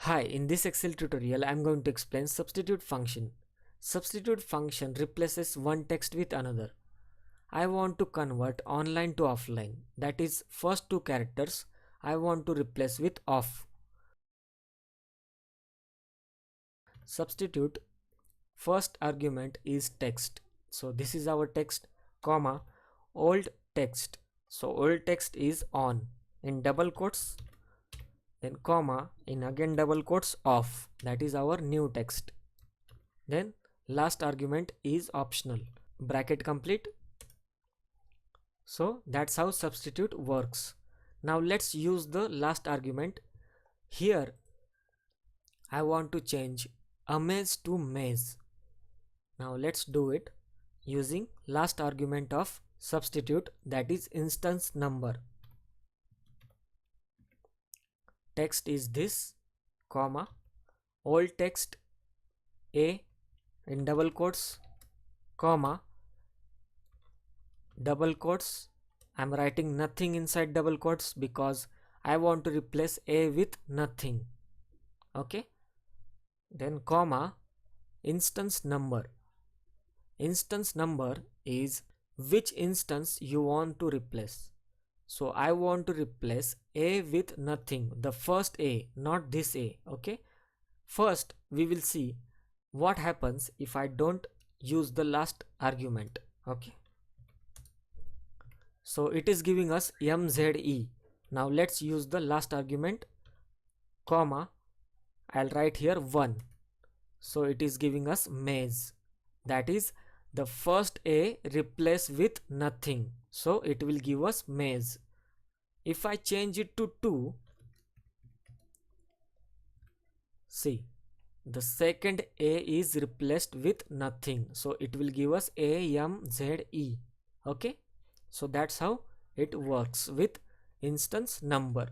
Hi, in this Excel tutorial I am going to explain substitute function. Substitute function replaces one text with another. I want to convert online to offline. That is, first two characters I want to replace with off. Substitute first argument is text. So this is our text, comma, old text. So old text is on in double quotes, then comma, in again double quotes off. That is our new text. Then last argument is optional, bracket complete. So that's how substitute works. Now let's use the last argument. Here I want to change amaze to maze. Now let's do it using last argument of substitute, that is instance number. Text is this, comma, old text A in double quotes, comma, double quotes. I'm writing nothing inside double quotes because I want to replace A with nothing. Okay, then comma, instance number. Instance number is which instance you want to replace. So I want to replace A with nothing, the first A, not this A. Okay, first we will see what happens if I don't use the last argument. Okay, so it is giving us MZE. Now let's use the last argument, comma, I'll write here 1. So it is giving us maze. That is the first A replace with nothing. So it will give us maze. If I change it to 2, see, the second A is replaced with nothing. So it will give us AMZE. Okay, so that's how it works with instance number.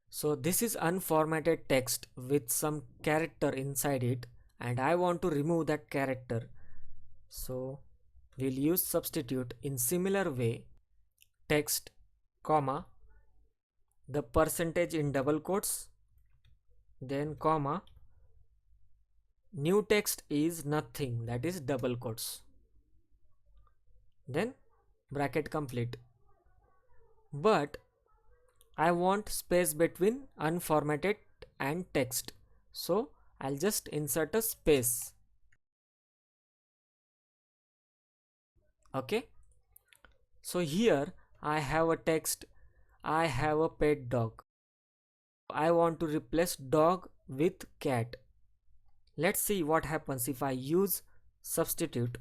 So this is unformatted text with some character inside it, and I want to remove that character. So we'll use substitute in similar way, text, comma, the percentage in double quotes, then comma, new text is nothing, that is double quotes, then bracket complete. But I want space between unformatted and text, so I'll just insert a space. Okay, so here I have a text, I have a pet dog. I want to replace dog with cat. Let's see what happens if I use substitute.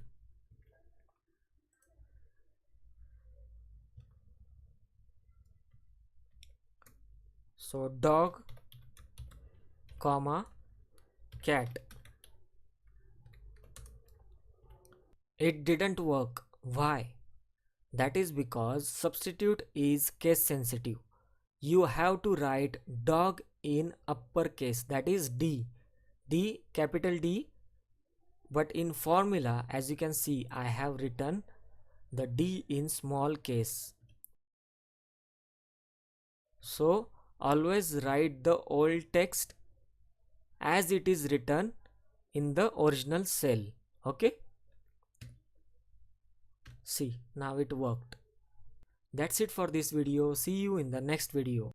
So dog, comma, cat. It didn't work. Why? That is because substitute is case sensitive. You have to write dog in uppercase, that is D, capital D, but in formula, as you can see, I have written the D in small case. So always write the old text as it is written in the original cell. Okay, see, now it worked. That's it for this video. See you in the next video.